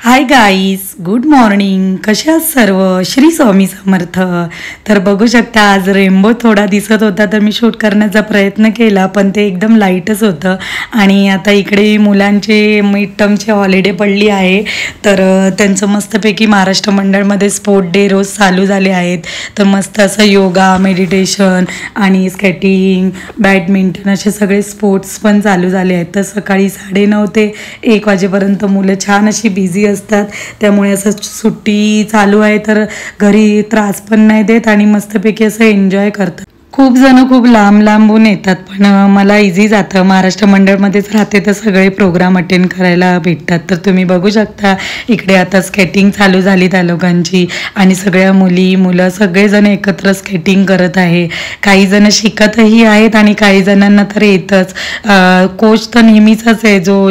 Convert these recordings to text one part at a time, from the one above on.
Hi guys, good morning. कशा आहात सर्व? श्री स्वामी समर्थ. तर बघू शकता आज रेनबो थोडा दिसत होता तर मी शूट करण्याचा प्रयत्न केला, पण ते एकदम लाईटच होतं. आणि आता इकडे मुलांचे मिड टर्मचे हॉलिडे पडली आहे, तर त्यांचं मस्तपैकी महाराष्ट्र मंडळमध्ये स्पोर्ट डे रोज चालू झाले आहेत. तर मस्त असं योगा, मेडिटेशन आणि स्केटिंग, बॅडमिंटन असे सगळे स्पोर्ट्स पण चालू झाले आहेत. तर सकाळी 9:30 ते 1 वाजेपर्यंत मुलं छान अशी बिझी असतात. त्यामुळे असं सुट्टी चालू आहे तर घरी त्रास पण नाही देत आणि मस्तपैकी असं एन्जॉय करतात. खूप जण खूप लांब लांबून येतात, पण मला इझी जातं. महाराष्ट्र मंडळमध्येच राहते तर सगळे प्रोग्राम अटेंड करायला भेटतात. तर तुम्ही बघू शकता इकडे आता स्केटिंग चालू झाली त्या लोकांची आणि सगळ्या मुलं सगळेजण एकत्र स्केटिंग करत आहे. काही जण शिकतही आहेत आणि काही जणांना तर येतच. कोच तर नेहमीचाच आहे, जो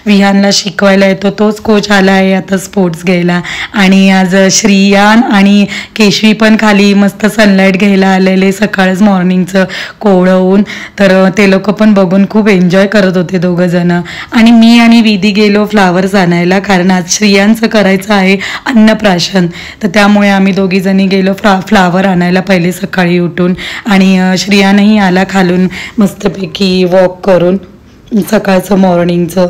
विहानला शिकवायला येतो तोच कोच आला आहे आता स्पोर्ट्स घ्यायला. आणि आज श्रियान आणि केशवी पण खाली मस्त सनलाईट घ्यायला आलेले सकाळच मॉर्निंगचं कोवळं ऊन. तर ते लोक पण बघून खूप एन्जॉय करत होते दोघं जण. आणि मी आणि विधी गेलो फ्लावर्स आणायला, कारण आज श्रियांचं करायचं आहे अन्नप्राशन. तर त्यामुळे आम्ही दोघी जणी गेलो फ्लावर आणायला पहिले सकाळी उठून. आणि श्रियानही आला खालून मस्तपैकी वॉक करून सकाळचं मॉर्निंगचं.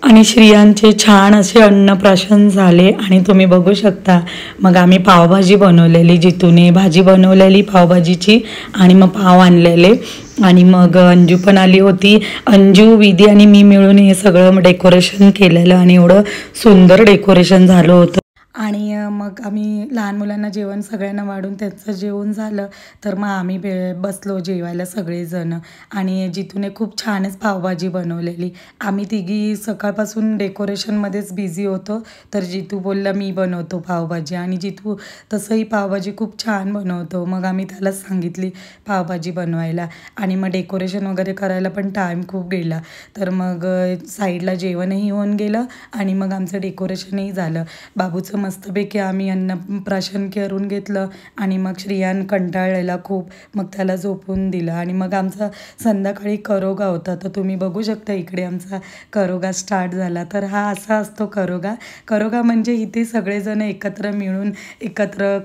आणि श्रियांचे छान असे अन्नप्राशन झाले आणि तुम्ही बघू शकता. मग आम्ही पावभाजी बनवलेली, जितूने भाजी बनवलेली पावभाजीची आणि मग पाव आणलेले. आणि मग अंजू पण आली होती. अंजू, विधी आणि मी मिळून हे सगळं डेकोरेशन केलेलं आणि एवढं सुंदर डेकोरेशन झालं होतं. आणि मग आम्ही लहान मुलांना जेवण सगळ्यांना वाढून त्यांचं जेवण झालं तर मग आम्ही बसलो जेवायला सगळेजण. आणि जितूने खूप छानच पावभाजी बनवलेली. आम्ही तिघी सकाळपासून डेकोरेशनमध्येच बिझी होतो, तर जितू बोलला मी बनवतो पावभाजी. आणि जितू तसंही पावभाजी खूप छान बनवतो. मग आम्ही त्याला सांगितली पावभाजी बनवायला. आणि मग डेकोरेशन वगैरे करायला पण टाईम खूप गेला. तर मग साईडला जेवणही होऊन गेलं आणि मग आमचं डेकोरेशनही झालं. बाबूचं मस्तपैकी आम्ही अन्नप्राशन करून घेतलं. आणि मग श्रियान कंटाळलेला खूप, मग त्याला झोपून दिलं. आणि मग आमचा संध्याकाळी करोगा होता. तर तुम्ही बघू शकता इकडे आमचा करोगा स्टार्ट झाला. तर हा असा असतो करोगा म्हणजे इथे सगळेजण एकत्र मिळून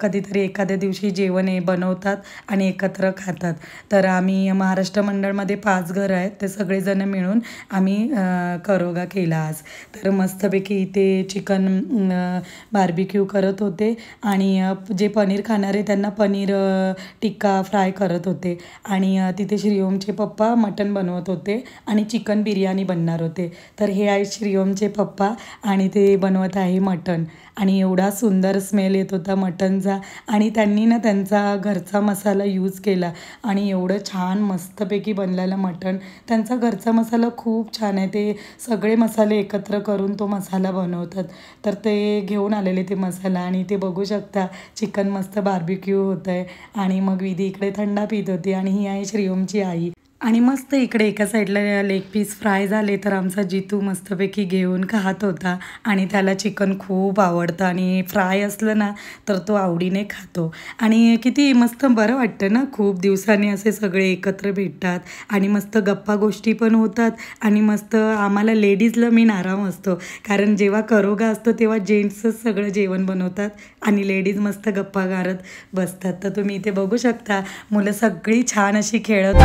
कधीतरी एखाद्या दिवशी जेवण बनवतात आणि एकत्र खातात. तर आम्ही महाराष्ट्र मंडळमध्ये 5 घरं आहेत, ते सगळेजण मिळून आम्ही करोगा केला आज. तर मस्तपैकी इथे चिकन बार्बिक्यू करत होते आणि जे पनीर खाणारे त्यांना पनीर टिक्का फ्राय करत होते. आणि तिथे श्रीओमचे पप्पा मटण बनवत होते आणि चिकन बिर्याणी बनणार होते. तर हे आहे श्रीओमचे पप्पा आणि ते बनवत आहे मटण. आणि एवढा सुंदर स्मेल येत होता मटणचा. आणि त्यांनी ना त्यांचा घरचा मसाला यूज केला आणि एवढं छान मस्तपैकी बनलेलं मटण. त्यांचा घरचा मसाला खूप छान आहे. ते सगळे मसाले एकत्र करून तो मसाला बनवतात. तर ते घेऊन आलेले ते मसाला आणि ते बघू शकता चिकन मस्त बार्बिक्यू होतं आहे. आणि मग विधी इकडे थंडा पित होती आणि ही आहे श्रीओमची आई. आणि मस्त इकडे एका साईडला लेग पीस फ्राय झाले तर आमचा जितू मस्तपैकी घेऊन खात होता आणि त्याला चिकन खूप आवडतं आणि फ्राय असलं ना तर तो आवडीने खातो. आणि किती मस्त बरं वाटतं ना, खूप दिवसांनी असे सगळे एकत्र भेटतात आणि मस्त गप्पा गोष्टी पण होतात आणि मस्त आम्हाला लेडीजला मेन आराम असतो, कारण जेव्हा करोगा असतो तेव्हा जेंट्सच सगळं जेवण बनवतात आणि लेडीज मस्त गप्पा मारत बसतात. तर तुम्ही इथे बघू शकता मुलं सगळी छान अशी खेळत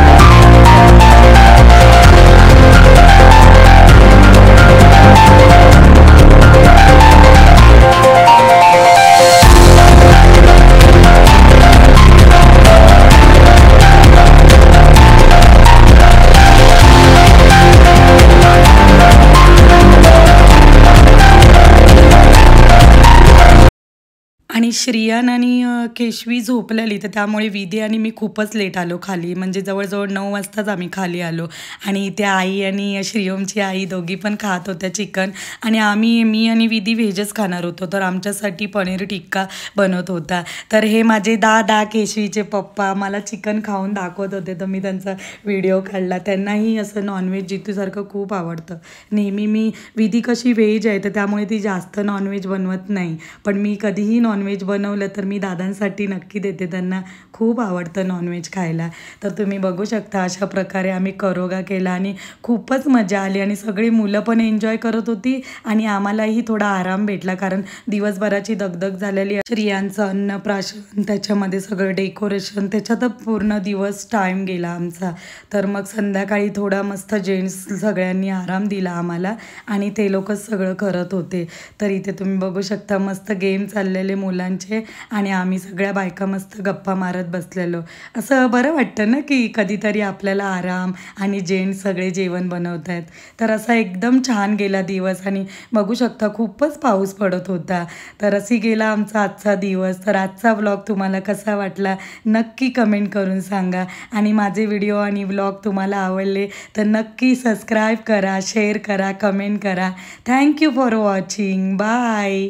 आणि श्रियान आणि केशवी झोपलेली, तर त्यामुळे विधी आणि मी खूपच लेट आलो खाली, म्हणजे जवळजवळ 9 वाजताच आम्ही खाली आलो. आणि इथे आई आणि श्रियोमची आई दोघी पण खात होत्या चिकन आणि मी आणि विधी व्हेजच खाणार होतो, तर आमच्यासाठी पनीर टिक्का बनवत होता. तर हे माझे दादा केशवीचे पप्पा मला चिकन खाऊन दाखवत होते, तर मी त्यांचा व्हिडिओ काढला. त्यांनाही असं नॉनव्हेज जितूसारखं खूप आवडतं. नेहमी मी विधी कशी व्हेज आहे तर त्यामुळे ती जास्त नॉनव्हेज बनवत नाही, पण मी कधीही नॉनव्हेज बनवलं तर मी दादांसाठी नक्की देते, त्यांना खूप आवडतं नॉनव्हेज खायला. तर तुम्ही बघू शकता अशा प्रकारे आम्ही करोगा केला आणि खूपच मजा आली आणि सगळी मुलं पण एन्जॉय करत होती आणि आम्हालाही थोडा आराम भेटला, कारण दिवसभराची दगदग झालेली. स्त्रियांचं अन्नप्राशन, त्याच्यामध्ये सगळं डेकोरेशन, त्याच्यातच पूर्ण दिवस टाईम गेला आमचा. तर मग संध्याकाळी थोडा मस्त जेंट्स सगळ्यांनी आराम दिला आम्हाला आणि ते लोकच सगळं करत होते. तर इथे तुम्ही बघू शकता मस्त गेम चाललेले मुलांचे आणि आम्ही सगळ्या बायका मस्त गप्पा मारत बसलेलो. असं बरं वाटतं ना की कधीतरी आपल्याला आराम आणि जेंट्स सगळे जेवण बनवत आहेत. तर असा एकदम छान गेला दिवस आणि बघू शकता खूपच पाऊस पडत होता. तर अशी गेला आमचा आजचा दिवस. तर आजचा व्लॉग तुम्हाला कसा वाटला नक्की कमेंट करून सांगा आणि माझे व्हिडिओ आणि व्लॉग तुम्हाला आवडले तर नक्की सबस्क्राईब करा, शेअर करा, कमेंट करा. Thank you for watching. बाय.